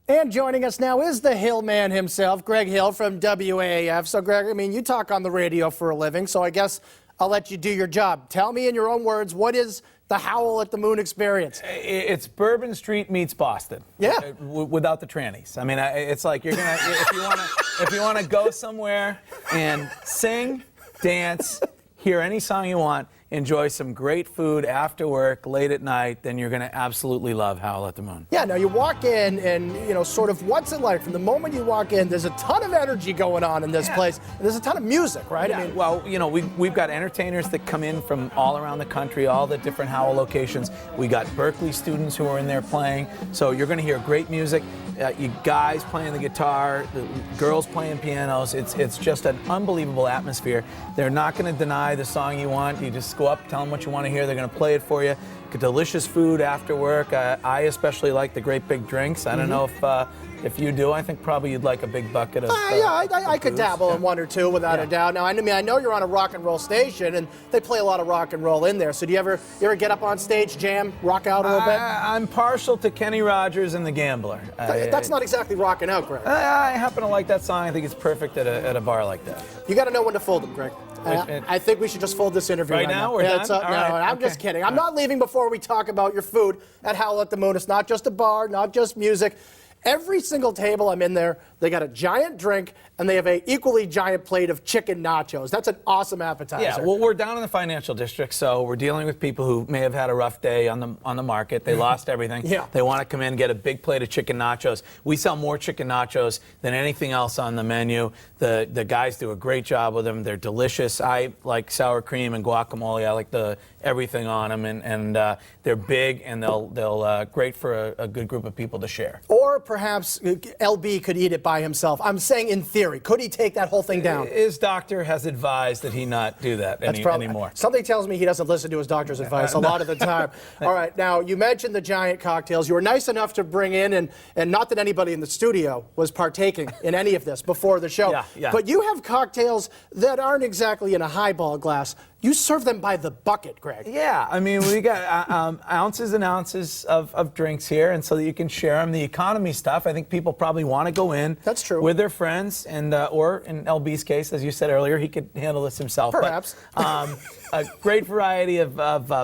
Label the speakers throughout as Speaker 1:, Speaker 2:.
Speaker 1: And joining us now is the Hill man himself, Greg Hill from WAAF. So, Greg, I mean, you talk on the radio for a living, so I guess I'll let you do your job. Tell me in your own words, what is the Howl at the Moon experience?
Speaker 2: It's Bourbon Street meets Boston.
Speaker 1: Yeah.
Speaker 2: Without the trannies. I mean, it's like you're gonna if you wanna go somewhere and sing, dance, hear any song you want, enjoy some great food after work, late at night, then you're going to absolutely love Howl at the Moon.
Speaker 1: Yeah, now you walk in and, you know, sort of what's it like? From the moment you walk in, there's a ton of energy going on in this place. And there's a ton of music, right?
Speaker 2: Yeah, I mean, well, you know, we've got entertainers that come in from all around the country, all the different Howl locations. We got Berkeley students who are in there playing. So you're going to hear great music. You guys playing the guitar, the girls playing pianos. It's just an unbelievable atmosphere. They're not going to deny the song you want. You just go up, tell them what you want to hear. They're going to play it for you. Delicious food after work. I especially like the great big drinks. I don't know if you do. I think probably you'd like a big bucket of
Speaker 1: yeah, I could dabble in one or two without a doubt. Now, I mean, I know you're on a rock and roll station, and they play a lot of rock and roll in there. So do you ever get up on stage, jam, rock out a little bit?
Speaker 2: I'm partial to Kenny Rogers and the Gambler.
Speaker 1: That's not exactly rocking out, Greg.
Speaker 2: I happen to like that song. I think it's perfect at a bar like that.
Speaker 1: You got to know when to fold them, Greg. I think we should just fold this interview
Speaker 2: right now. We're done?
Speaker 1: No, I'm just kidding. I'm not leaving before we talk about your food at Howl at the Moon. It's not just a bar, not just music. Every single table I'm in there, they got a giant drink, and they have an equally giant plate of chicken nachos. That's an awesome appetizer.
Speaker 2: Yeah, well, we're down in the financial district, so we're dealing with people who may have had a rough day on the market. They lost everything.
Speaker 1: Yeah.
Speaker 2: They want to come in and get a big plate of chicken nachos. We sell more chicken nachos than anything else on the menu. The guys do a great job with them. They're delicious. I like sour cream and guacamole. I like everything on them, and they're big, and they'll great for a good group of people to share.
Speaker 1: Or perhaps LB could eat it by himself. I'm saying in theory. Could he take that whole thing down?
Speaker 2: His doctor has advised that he not do that anymore.
Speaker 1: Something tells me he doesn't listen to his doctor's advice a lot of the time. All right, now you mentioned the giant cocktails. You were nice enough to bring in, and not that anybody in the studio was partaking in any of this before the show,
Speaker 2: yeah.
Speaker 1: But you have cocktails that aren't exactly in a highball glass. You serve them by the bucket, Greg.
Speaker 2: Yeah, I mean, we got ounces and ounces of drinks here, and so that you can share them. The economy stuff, I think people probably want to go in.
Speaker 1: That's true.
Speaker 2: With their friends, and or in LB's case, as you said earlier, he could handle this himself.
Speaker 1: Perhaps.
Speaker 2: But, a great variety of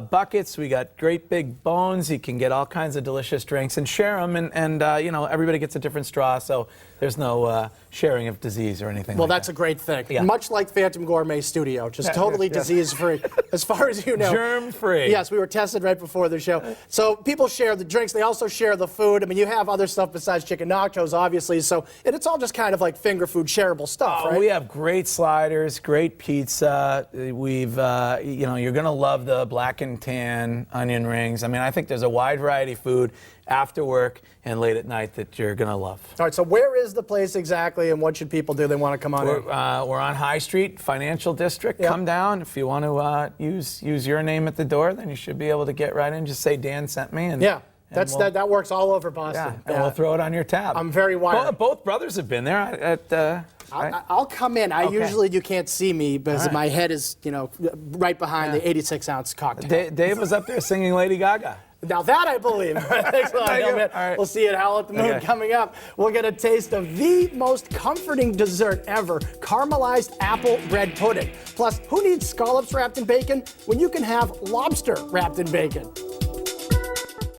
Speaker 2: buckets. We got great big bones. You can get all kinds of delicious drinks and share them, and you know, everybody gets a different straw, so there's no sharing of disease or anything.
Speaker 1: Well, that's a great thing.
Speaker 2: Yeah.
Speaker 1: Much like Phantom Gourmet Studio, just totally disease-free, as far as you know.
Speaker 2: Germ-free.
Speaker 1: Yes, we were tested right before the show. So people share the drinks. They also share the food. I mean, you have other stuff besides chicken nachos, obviously. So it's all just kind of like finger food, shareable stuff, right?
Speaker 2: We have great sliders, great pizza. We've, you know, you're going to love the black and tan onion rings. I mean, I think there's a wide variety of food after work and late at night that you're going to love.
Speaker 1: All right, so where is the place exactly, and what should people do? They want to come on in.
Speaker 2: We're on High Street, Financial District.
Speaker 1: Yep.
Speaker 2: Come down. If you want to use your name at the door, then you should be able to get right in. Just say Dan sent me. And,
Speaker 1: yeah. That works all over Boston.
Speaker 2: Yeah, and we'll throw it on your tab.
Speaker 1: I'm very wired.
Speaker 2: Both brothers have been there.
Speaker 1: I'll come in. Usually you can't see me because my head is, you know, right behind the 86-ounce cocktail.
Speaker 2: Dave was up there singing Lady Gaga.
Speaker 1: Now that I believe. Thanks a lot, man.
Speaker 2: Right.
Speaker 1: We'll see you at Howl at the Moon coming up. We'll get a taste of the most comforting dessert ever, caramelized apple bread pudding. Plus, who needs scallops wrapped in bacon when you can have lobster wrapped in bacon?